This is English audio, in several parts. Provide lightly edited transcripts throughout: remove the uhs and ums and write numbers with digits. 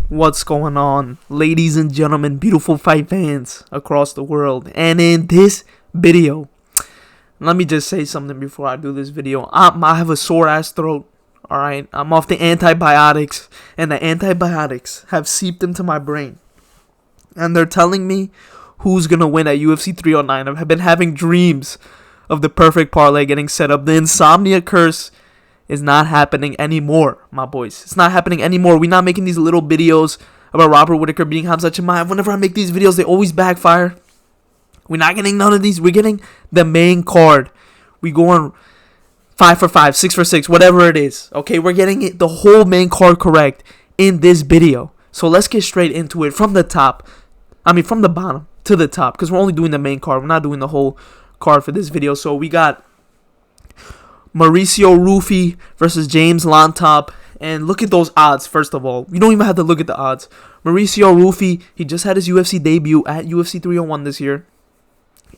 What's going on, ladies and gentlemen, beautiful fight fans across the world? And in this video, let me just say something before I do this video. I have a sore ass throat. Alright, I'm off the antibiotics, and the antibiotics have seeped into my brain. And they're telling me who's gonna win at UFC 309. I've been having dreams of the perfect parlay getting set up. The insomnia curse is not happening anymore, my boys. It's not happening anymore. We're not making these little videos about Robert Whittaker beating Hamza Chimaev. Whenever I make these videos, they always backfire. We're not getting none of these. We're getting the main card. We going 5 for 5, 6 for 6, whatever it is. Okay, we're getting it, the whole main card correct in this video. So let's get straight into it from the bottom to the top, because we're only doing the main card. We're not doing the whole card for this video. So we got Mauricio Ruffy versus James Llontop. And look at those odds, first of all. You don't even have to look at the odds. Mauricio Ruffy, he just had his UFC debut at UFC 301 this year.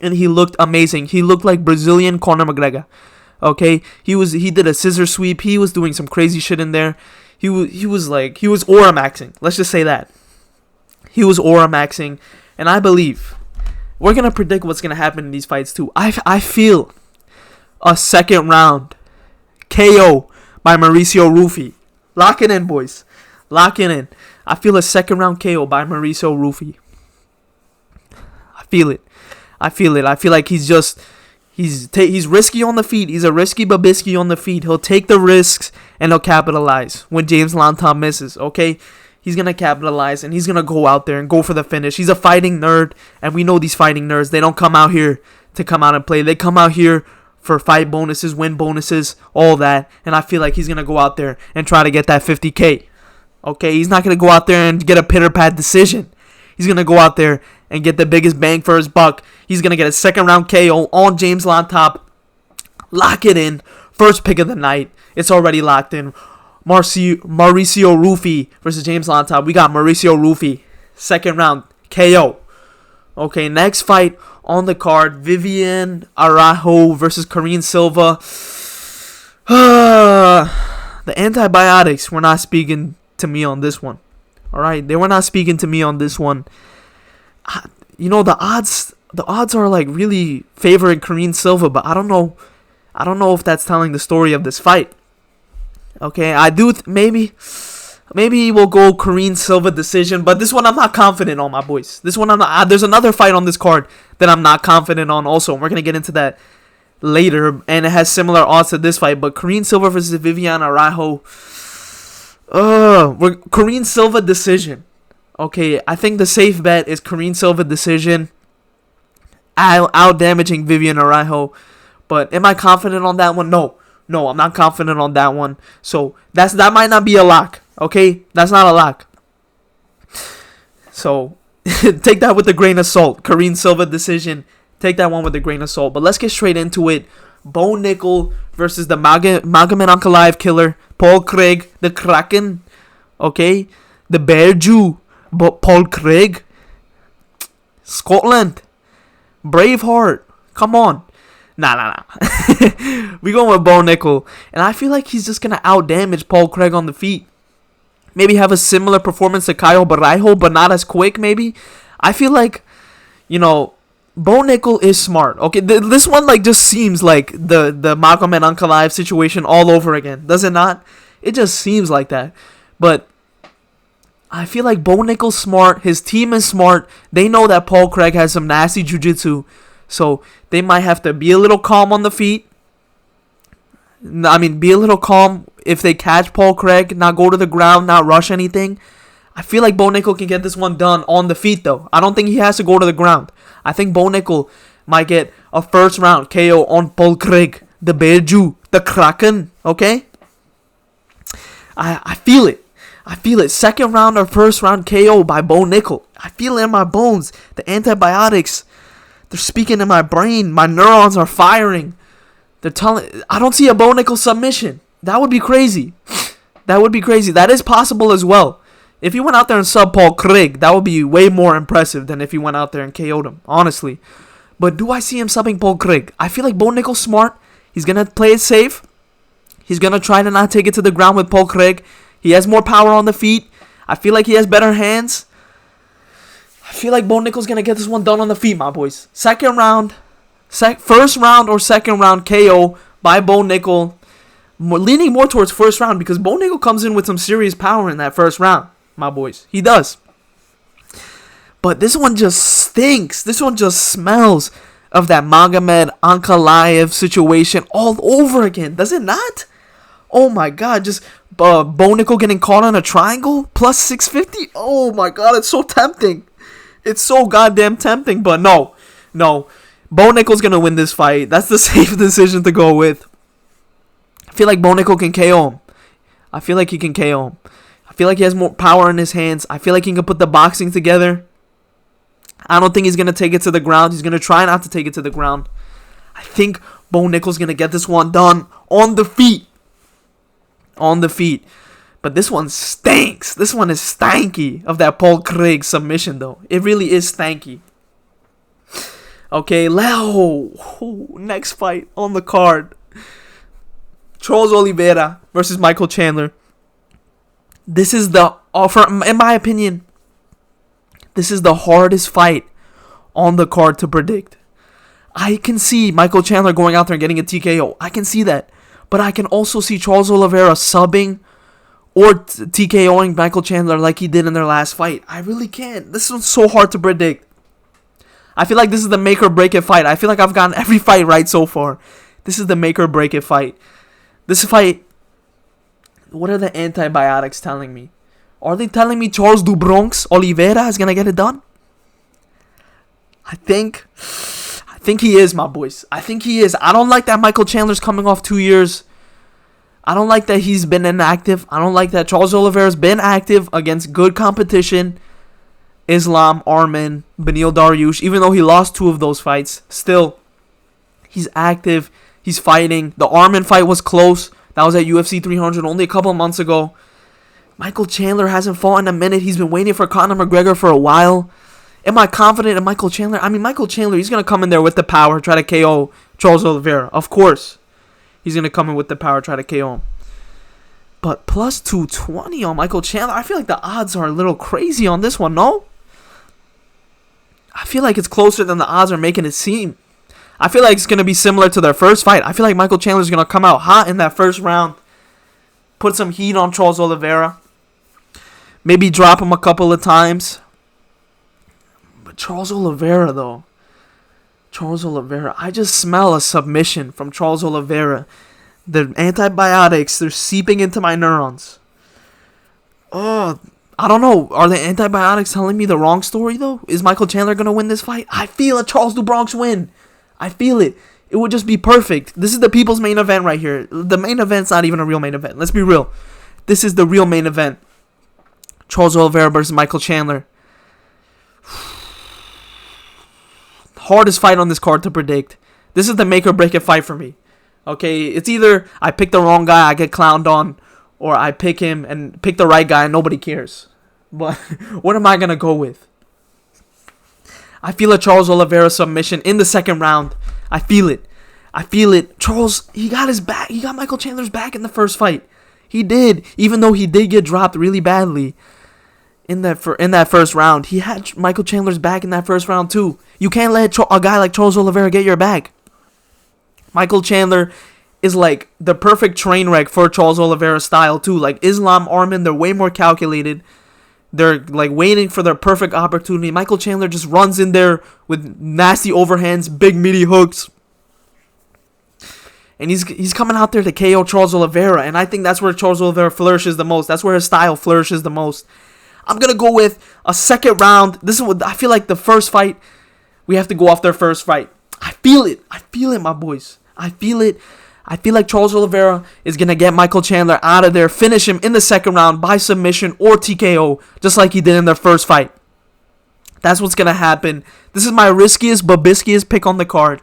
And he looked amazing. He looked like Brazilian Conor McGregor. Okay? He did a scissor sweep. He was doing some crazy shit in there. He was aura maxing. Let's just say that. He was aura maxing. And I believe we're going to predict what's going to happen in these fights too. I feel a second round KO by Mauricio Ruffy. Lock it in, boys. Lock it in. I feel a second round KO by Mauricio Ruffy. I feel it. I feel like he's risky on the feet. He's a risky babisky on the feet. He'll take the risks and he'll capitalize when James Llontop misses. Okay, he's gonna capitalize and he's gonna go out there and go for the finish. He's a fighting nerd, and we know these fighting nerds. They don't come out here to come out and play. They come out here for fight bonuses, win bonuses, all that. And I feel like he's going to go out there and try to get that 50K. Okay, he's not going to go out there and get a pitter-pat decision. He's going to go out there and get the biggest bang for his buck. He's going to get a second round KO on James Llontop. Lock it in. First pick of the night. It's already locked in. Mauricio Ruffy versus James Llontop. We got Mauricio Ruffy. Second round KO. Okay, next fight on the card, Viviane Araújo versus Silva. The antibiotics were not speaking to me on this one. Alright, they were not speaking to me on this one. You know, the odds are like really favoring Silva, but I don't know if that's telling the story of this fight. Okay, I do maybe we'll go Silva decision, but this one I'm not confident on, my boys. This one I'm not. There's another fight on this card that I'm not confident on also. We're going to get into that later, and it has similar odds to this fight. But Silva versus Viviane Araújo. Silva decision. Okay, I think the safe bet is Silva decision. Out damaging Viviane Araújo. But am I confident on that one? No, I'm not confident on that one. So that might not be a lock. Okay, that's not a lock. So take that with a grain of salt. Silva decision. Take that one with a grain of salt. But let's get straight into it. Bo Nickal versus the Magomed Ankalaev killer, Paul Craig, the Kraken. Okay, the Bear Jew, Paul Craig. Scotland, Braveheart. Come on. Nah. We going with Bo Nickal, and I feel like he's just gonna out damage Paul Craig on the feet. Maybe have a similar performance to Caio Borralho, but not as quick, maybe. I feel like, Bo Nickal is smart. Okay, this one just seems like the Magomed Ankalaev situation all over again. Does it not? It just seems like that. But I feel like Bo Nickal's smart. His team is smart. They know that Paul Craig has some nasty jiu-jitsu. So they might have to be a little calm on the feet. Be a little calm if they catch Paul Craig, not go to the ground, not rush anything. I feel like Bo Nickal can get this one done on the feet, though. I don't think he has to go to the ground. I think Bo Nickal might get a first round KO on Paul Craig, the Bear Jew, the Kraken, okay? I feel it. Second round or first round KO by Bo Nickal. I feel it in my bones. The antibiotics, they're speaking in my brain. My neurons are firing. I don't see a Bo Nickal submission. That would be crazy. That is possible as well. If he went out there and sub Paul Craig, that would be way more impressive than if he went out there and KO'd him, honestly. But do I see him subbing Paul Craig? I feel like Bo Nickal's smart. He's going to play it safe. He's going to try to not take it to the ground with Paul Craig. He has more power on the feet. I feel like he has better hands. I feel like Bo Nickal's gonna get this one done on the feet, my boys. First round or second round KO by Bo Nickal. Leaning more towards first round because Bo Nickal comes in with some serious power in that first round, my boys. He does. But this one just stinks. This one just smells of that Magomed Ankalaev situation all over again. Does it not? Oh my god, just Bo Nickal getting caught on a triangle plus 650. Oh my god, it's so tempting. It's so goddamn tempting, but no. Bo Nickal's gonna win this fight. That's the safe decision to go with. I feel like Bo Nickal can KO him. I feel like he can KO him. I feel like he has more power in his hands. I feel like he can put the boxing together. I don't think he's gonna take it to the ground. He's gonna try not to take it to the ground. I think Bo Nickal's gonna get this one done on the feet. On the feet. But this one stinks. This one is stanky of that Paul Craig submission, though. It really is stanky. Okay, next fight on the card. Charles Oliveira versus Michael Chandler. This is in my opinion, this is the hardest fight on the card to predict. I can see Michael Chandler going out there and getting a TKO. I can see that. But I can also see Charles Oliveira subbing or TKOing Michael Chandler like he did in their last fight. I really can't. This one's so hard to predict. I feel like this is the make or break it fight. I feel like I've gotten every fight right so far. This is the make or break it fight. This fight, what are the antibiotics telling me? Are they telling me Charles do Bronx Oliveira is going to get it done? I think he is, my boys. I think he is. I don't like that Michael Chandler's coming off 2 years. I don't like that he's been inactive. I don't like that Charles Oliveira's been active against good competition. Islam, Arman, Beneil Dariush. Even though he lost 2 of those fights, still, he's active. He's fighting. The Arman fight was close. That was at UFC 300 only a couple of months ago. Michael Chandler hasn't fought in a minute. He's been waiting for Conor McGregor for a while. Am I confident in Michael Chandler? I mean, Michael Chandler, he's going to come in there with the power, try to KO Charles Oliveira. Of course. He's going to come in with the power, try to KO him. But plus 220 on Michael Chandler, I feel like the odds are a little crazy on this one, no? I feel like it's closer than the odds are making it seem. I feel like it's going to be similar to their first fight. I feel like Michael Chandler's going to come out hot in that first round. Put some heat on Charles Oliveira. Maybe drop him a couple of times. But Charles Oliveira, though. Charles Oliveira. I just smell a submission from Charles Oliveira. The antibiotics, they're seeping into my neurons. Oh, I don't know. Are the antibiotics telling me the wrong story, though? Is Michael Chandler going to win this fight? I feel a Charles do Bronx win. I feel it. It would just be perfect. This is the people's main event right here. The main event's not even a real main event. Let's be real. This is the real main event. Charles Oliveira versus Michael Chandler. Hardest fight on this card to predict. This is the make or break it fight for me. Okay, it's either I pick the wrong guy, I get clowned on, or I pick him and pick the right guy and nobody cares. But what am I going to go with? I feel a Charles Oliveira submission in the second round. I feel it. Charles, he got his back. He got Michael Chandler's back in the first fight. He did. Even though he did get dropped really badly in that first round. He had Michael Chandler's back in that first round too. You can't let a guy like Charles Oliveira get your back. Michael Chandler is like the perfect train wreck for Charles Oliveira style too. Like Islam, Arman, they're way more calculated. They're like waiting for their perfect opportunity. Michael Chandler just runs in there with nasty overhands, big meaty hooks. And he's coming out there to KO Charles Oliveira. And I think that's where Charles Oliveira flourishes the most. That's where his style flourishes the most. I'm going to go with a second round. This is what I feel like the first fight. We have to go off their first fight. I feel it, my boys. I feel it. I feel like Charles Oliveira is going to get Michael Chandler out of there, finish him in the second round by submission or TKO, just like he did in their first fight. That's what's going to happen. This is my riskiest, babiskiest pick on the card.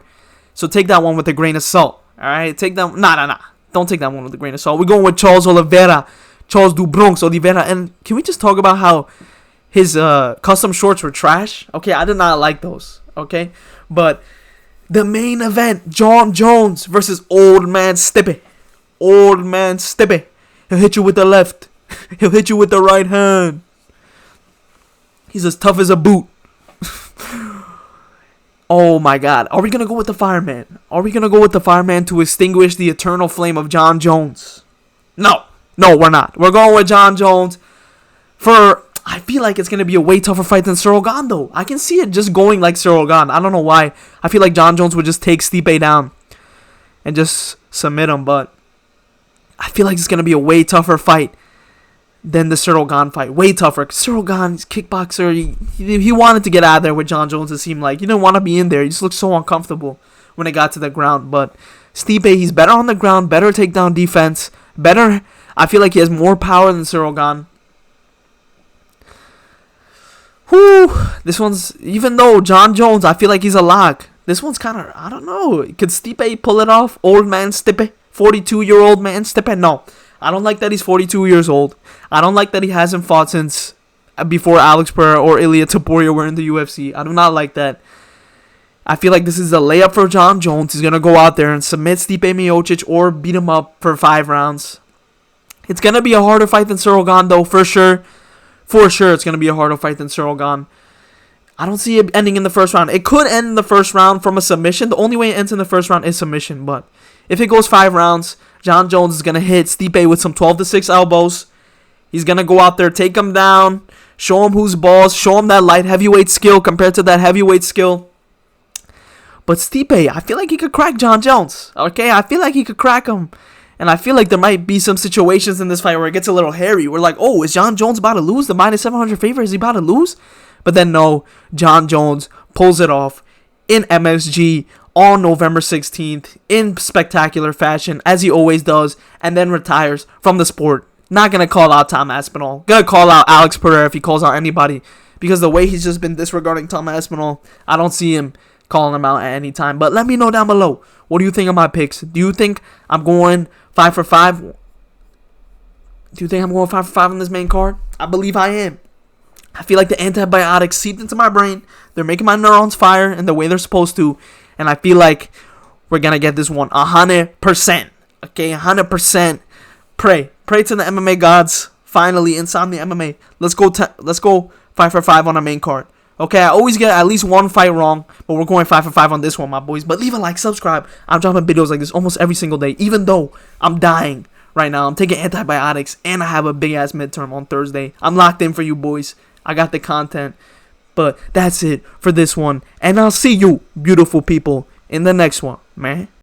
So take that one with a grain of salt. All right? Take that. Nah. Don't take that one with a grain of salt. We're going with Charles Oliveira. Charles do Bronx Oliveira. And can we just talk about how his custom shorts were trash? Okay, I did not like those. Okay? But the main event, John Jones versus Old Man Stipe. Old Man Stipe. He'll hit you with the left. He'll hit you with the right hand. He's as tough as a boot. Oh my god. Are we going to go with the fireman? Are we going to go with the fireman to extinguish the eternal flame of Jon Jones? No. No, we're not. We're going with Jon Jones for... I feel like it's going to be a way tougher fight than Ciryl Gane, though. I can see it just going like Ciryl Gane. I don't know why. I feel like Jon Jones would just take Stipe down and just submit him, but I feel like it's going to be a way tougher fight than the Ciryl Gane fight. Way tougher. Ciryl Gane's kickboxer, he wanted to get out of there with Jon Jones, it seemed like. He didn't want to be in there. He just looked so uncomfortable when it got to the ground. But Stipe, he's better on the ground, better takedown defense, better. I feel like he has more power than Ciryl Gane. Whew. This one's, even though Jon Jones, I feel like he's a lock. This one's kind of, I don't know. Could Stipe pull it off? Old man Stipe? 42-year-old man Stipe? No. I don't like that he's 42 years old. I don't like that he hasn't fought since before Alex Pereira or Ilia Topuria were in the UFC. I do not like that. I feel like this is a layup for Jon Jones. He's going to go out there and submit Stipe Miocic or beat him up for 5 rounds. It's going to be a harder fight than Ciryl Gane, though, for sure. For sure, it's going to be a harder fight than Ciryl Gane. I don't see it ending in the first round. It could end in the first round from a submission. The only way it ends in the first round is submission. But if it goes 5 rounds, Jon Jones is going to hit Stipe with some 12-6 elbows. He's going to go out there, take him down, show him who's boss, show him that light heavyweight skill compared to that heavyweight skill. But Stipe, I feel like he could crack Jon Jones. Okay, I feel like he could crack him. And I feel like there might be some situations in this fight where it gets a little hairy. We're like, oh, is Jon Jones about to lose? The minus 700 favorite, is he about to lose? But then no, Jon Jones pulls it off in MSG on November 16th in spectacular fashion, as he always does, and then retires from the sport. Not going to call out Tom Aspinall. Going to call out Alex Pereira if he calls out anybody. Because the way he's just been disregarding Tom Aspinall, I don't see him calling him out at any time. But let me know down below. What do you think of my picks? Do you think I'm going 5 for 5? Do you think I'm going 5 for 5 on this main card? I believe I am. I feel like the antibiotics seeped into my brain. They're making my neurons fire in the way they're supposed to. And I feel like we're going to get this one 100%. Okay, 100%. Pray to the MMA gods. Finally, Insomnia MMA. Let's go 5 for 5 on the main card. Okay, I always get at least one fight wrong, but we're going 5 for 5 on this one, my boys. But leave a like, subscribe. I'm dropping videos like this almost every single day, even though I'm dying right now. I'm taking antibiotics, and I have a big-ass midterm on Thursday. I'm locked in for you, boys. I got the content. But that's it for this one. And I'll see you, beautiful people, in the next one, man.